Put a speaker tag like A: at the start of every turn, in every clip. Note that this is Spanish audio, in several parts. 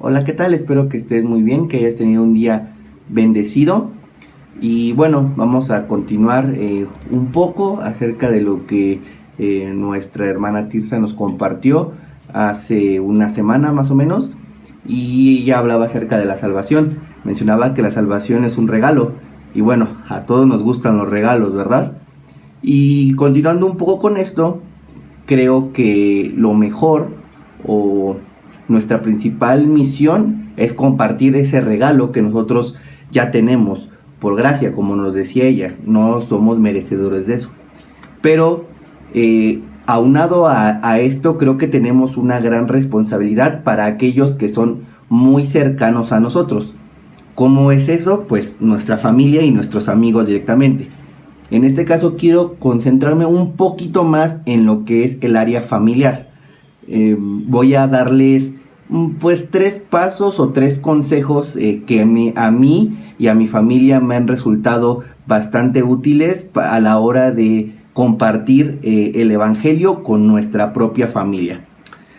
A: Hola, ¿qué tal? Espero que estés muy bien, que hayas tenido un día bendecido. Y bueno, vamos a continuar un poco acerca de lo que nuestra hermana Tirsa nos compartió hace una semana más o menos. Y ella hablaba acerca de la salvación. Mencionaba que la salvación es un regalo. Y bueno, a todos nos gustan los regalos, ¿verdad? Y continuando un poco con esto, creo que lo mejor o nuestra principal misión es compartir ese regalo que nosotros ya tenemos por gracia, como nos decía ella. No somos merecedores de eso, pero aunado a esto, creo que tenemos una gran responsabilidad para aquellos que son muy cercanos a nosotros. ¿Cómo es eso? Pues nuestra familia y nuestros amigos directamente. En este caso quiero concentrarme un poquito más en lo que es el área familiar. Voy a darles pues 3 pasos o 3 consejos que a mí y a mi familia me han resultado bastante útiles a la hora de compartir el evangelio con nuestra propia familia.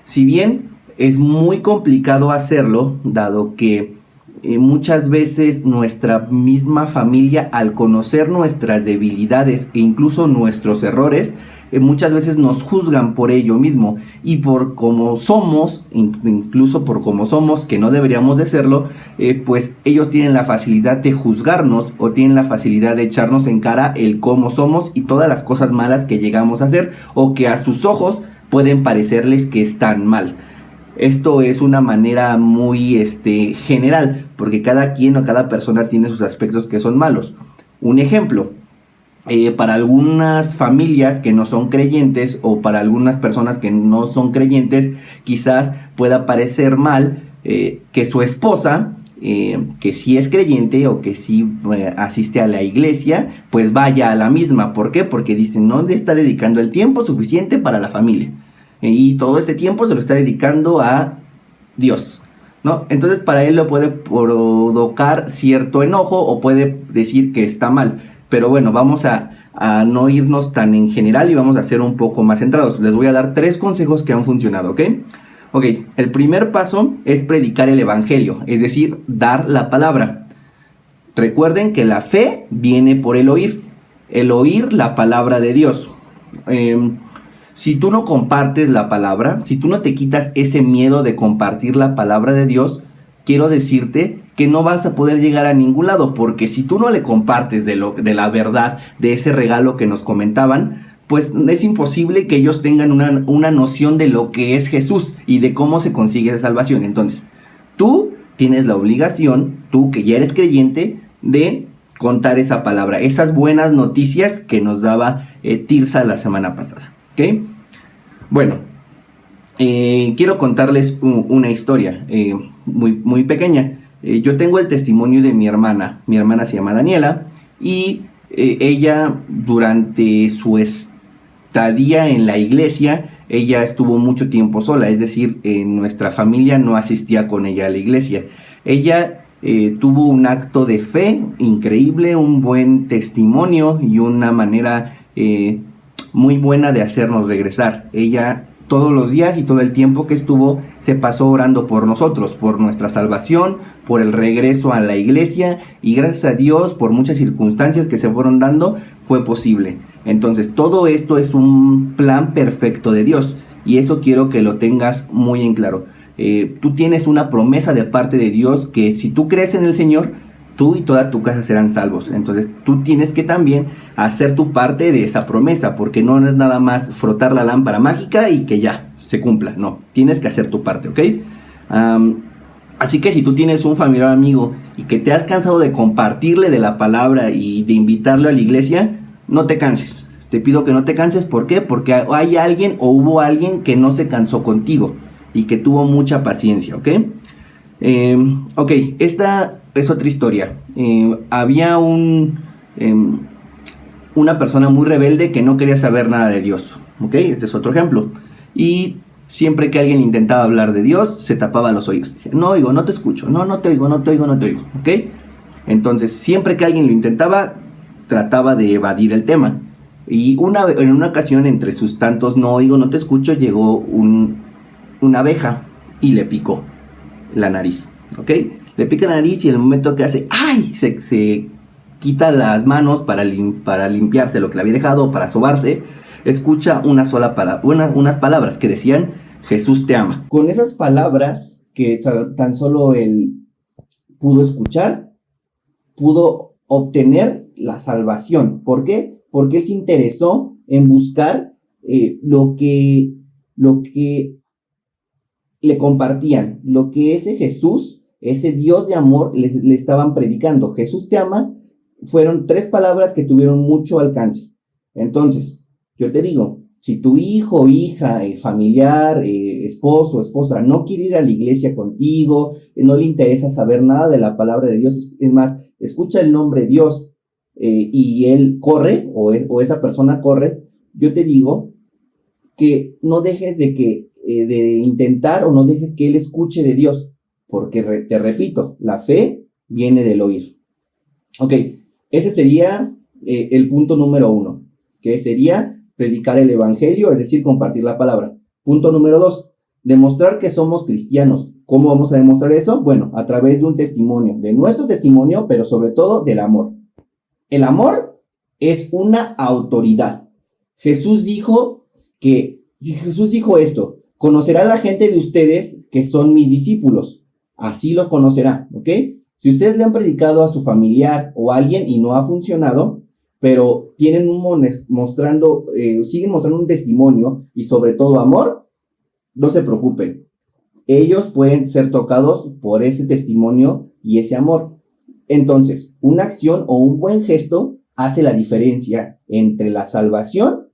A: Si bien es muy complicado hacerlo, dado que muchas veces nuestra misma familia, al conocer nuestras debilidades e incluso nuestros errores, muchas veces nos juzgan por ello mismo, y por cómo somos, incluso por cómo somos, que no deberíamos de serlo, pues ellos tienen la facilidad de juzgarnos o tienen la facilidad de echarnos en cara el cómo somos y todas las cosas malas que llegamos a hacer o que a sus ojos pueden parecerles que están mal. Esto es una manera muy general, porque cada quien o cada persona tiene sus aspectos que son malos. Un ejemplo, para algunas familias que no son creyentes o para algunas personas que no son creyentes, quizás pueda parecer mal que su esposa, que sí es creyente o que sí asiste a la iglesia, pues vaya a la misma. ¿Por qué? Porque dicen, no le está dedicando el tiempo suficiente para la familia. Y todo este tiempo se lo está dedicando a Dios, ¿no? Entonces para él lo puede provocar cierto enojo o puede decir que está mal. Pero bueno, vamos a no irnos tan en general y vamos a ser un poco más centrados. Les voy a dar 3 consejos que han funcionado, ¿ok? Ok, el primer paso es predicar el evangelio, es decir, dar la palabra. Recuerden que la fe viene por el oír la palabra de Dios. Si tú no compartes la palabra, si tú no te quitas ese miedo de compartir la palabra de Dios, quiero decirte que no vas a poder llegar a ningún lado, porque si tú no le compartes de la verdad, de ese regalo que nos comentaban, pues es imposible que ellos tengan una noción de lo que es Jesús y de cómo se consigue esa salvación. Entonces, tú tienes la obligación, tú que ya eres creyente, de contar esa palabra, esas buenas noticias que nos daba Tirsa la semana pasada. ¿Okay? Bueno, quiero contarles una historia muy pequeña. Yo tengo el testimonio de mi hermana. Mi hermana se llama Daniela y ella, durante su estadía en la iglesia, ella estuvo mucho tiempo sola, es decir, nuestra familia no asistía con ella a la iglesia. Ella tuvo un acto de fe increíble, un buen testimonio y una manera muy buena de hacernos regresar. Ella todos los días y todo el tiempo que estuvo se pasó orando por nosotros, por nuestra salvación, por el regreso a la iglesia, y gracias a Dios, por muchas circunstancias que se fueron dando, fue posible. Entonces todo esto es un plan perfecto de Dios, y eso quiero que lo tengas muy en claro. Tú tienes una promesa de parte de Dios que si tú crees en el Señor, tú y toda tu casa serán salvos. Entonces tú tienes que también hacer tu parte de esa promesa, porque no es nada más frotar la lámpara mágica y que ya se cumpla. No, tienes que hacer tu parte, ¿ok? Así que si tú tienes un familiar amigo y que te has cansado de compartirle de la palabra y de invitarlo a la iglesia, no te canses. Te pido que no te canses. ¿Por qué? Porque hay alguien o hubo alguien que no se cansó contigo y que tuvo mucha paciencia, ¿ok? Ok, esta es otra historia. Había una persona muy rebelde que no quería saber nada de Dios, ¿ok? Este es otro ejemplo. Y siempre que alguien intentaba hablar de Dios, se tapaba los oídos. Decía, no oigo, no te escucho, no te oigo, ¿ok? Entonces, siempre que alguien lo intentaba, trataba de evadir el tema. Y en una ocasión, entre sus tantos no oigo, no te escucho, llegó una abeja y le picó. la nariz, ¿ok? Le pica la nariz y en el momento que hace, ¡ay!, se quita las manos para limpiarse lo que le había dejado, para sobarse, escucha unas palabras que decían, Jesús te ama. Con esas palabras que tan solo él pudo escuchar, pudo obtener la salvación. ¿Por qué? Porque él se interesó en buscar lo que le compartían, lo que ese Jesús, ese Dios de amor le estaban predicando. Jesús te ama, fueron 3 palabras que tuvieron mucho alcance. Entonces, yo te digo, si tu hijo, hija, familiar, esposo, esposa, no quiere ir a la iglesia contigo, no le interesa saber nada de la palabra de Dios, es más, escucha el nombre de Dios y él corre, o esa persona corre, yo te digo que no dejes de intentar, o no dejes que él escuche de Dios, porque te repito, la fe viene del oír. Ok, ese sería el punto número 1, que sería predicar el evangelio, es decir, compartir la palabra. Punto número 2, demostrar que somos cristianos. ¿Cómo vamos a demostrar eso? Bueno, a través de un testimonio, de nuestro testimonio, pero sobre todo del amor. El amor es una autoridad. Jesús dijo esto: conocerá la gente de ustedes que son mis discípulos. Así los conocerá, ¿ok? Si ustedes le han predicado a su familiar o a alguien y no ha funcionado, pero siguen mostrando un testimonio y sobre todo amor, no se preocupen. Ellos pueden ser tocados por ese testimonio y ese amor. Entonces, una acción o un buen gesto hace la diferencia entre la salvación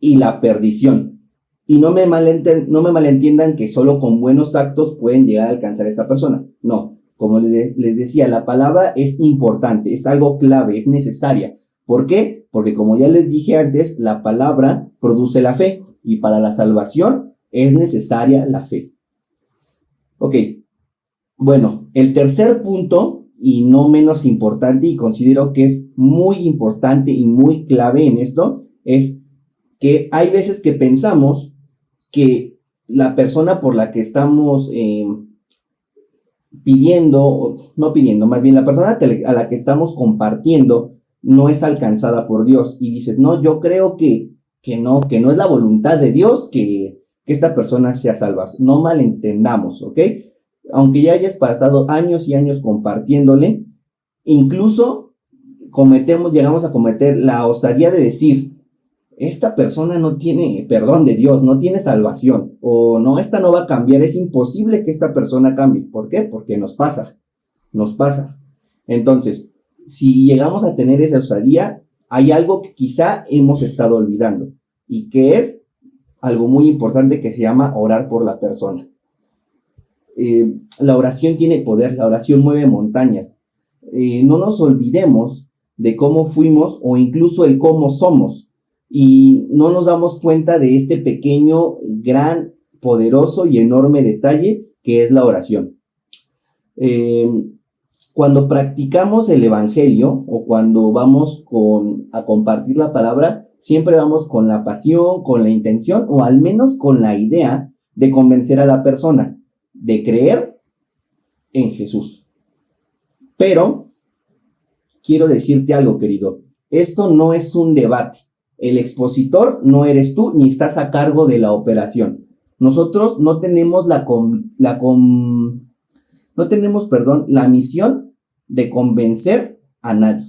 A: y la perdición. Y no me malentiendan que solo con buenos actos pueden llegar a alcanzar a esta persona. No, como les decía, la palabra es importante, es algo clave, es necesaria. ¿Por qué? Porque como ya les dije antes, la palabra produce la fe y para la salvación es necesaria la fe. Ok, bueno, el tercer punto, y no menos importante, y considero que es muy importante y muy clave en esto, es que hay veces que pensamos que la persona por la que estamos la persona a la que estamos compartiendo no es alcanzada por Dios, y dices, no, yo creo que no es la voluntad de Dios que esta persona sea salva. No malentendamos, ¿ok? Aunque ya hayas pasado años y años compartiéndole, incluso llegamos a cometer la osadía de decir, esta persona no tiene perdón de Dios, no tiene salvación, o no, esta no va a cambiar, es imposible que esta persona cambie. ¿Por qué? Porque nos pasa. Entonces, si llegamos a tener esa osadía, hay algo que quizá hemos estado olvidando, y que es algo muy importante, que se llama orar por la persona. La oración tiene poder, la oración mueve montañas. No nos olvidemos de cómo fuimos, o incluso el cómo somos, y no nos damos cuenta de este pequeño, gran, poderoso y enorme detalle que es la oración. Cuando practicamos el evangelio, o cuando vamos a compartir la palabra, siempre vamos con la pasión, con la intención, o al menos con la idea de convencer a la persona de creer en Jesús. Pero quiero decirte algo, querido. Esto no es un debate. El expositor no eres tú, ni estás a cargo de la operación. Nosotros no tenemos la misión de convencer a nadie.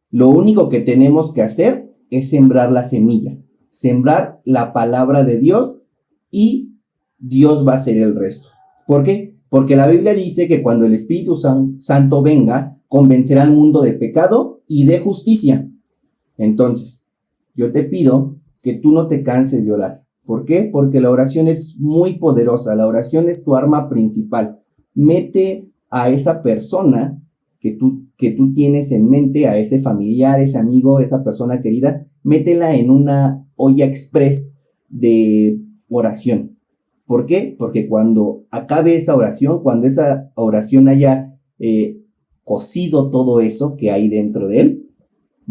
A: Lo único que tenemos que hacer es sembrar la semilla, sembrar la palabra de Dios, y Dios va a hacer el resto. ¿Por qué? Porque la Biblia dice que cuando el Espíritu Santo venga, convencerá al mundo de pecado y de justicia. Entonces, yo te pido que tú no te canses de orar. ¿Por qué? Porque la oración es muy poderosa. La oración es tu arma principal. Mete a esa persona que tú tienes en mente, a ese familiar, ese amigo, esa persona querida, métela en una olla express de oración. ¿Por qué? Porque cuando acabe esa oración, cuando esa oración haya cocido todo eso que hay dentro de él,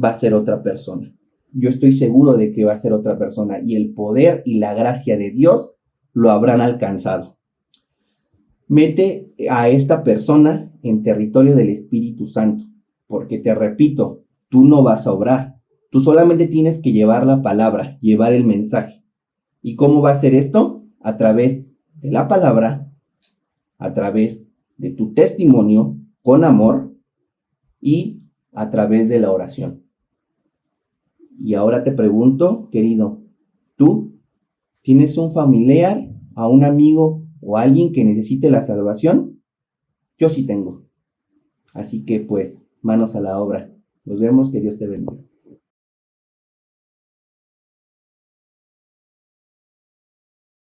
A: va a ser otra persona. Yo estoy seguro de que va a ser otra persona, y el poder y la gracia de Dios lo habrán alcanzado. Mete a esta persona en territorio del Espíritu Santo, porque te repito, tú no vas a obrar, tú solamente tienes que llevar la palabra, llevar el mensaje. ¿Y cómo va a ser esto? A través de la palabra, a través de tu testimonio con amor y a través de la oración. Y ahora te pregunto, querido, ¿tú tienes un familiar, a un amigo o a alguien que necesite la salvación? Yo sí tengo. Así que pues, manos a la obra. Nos vemos, que Dios te bendiga.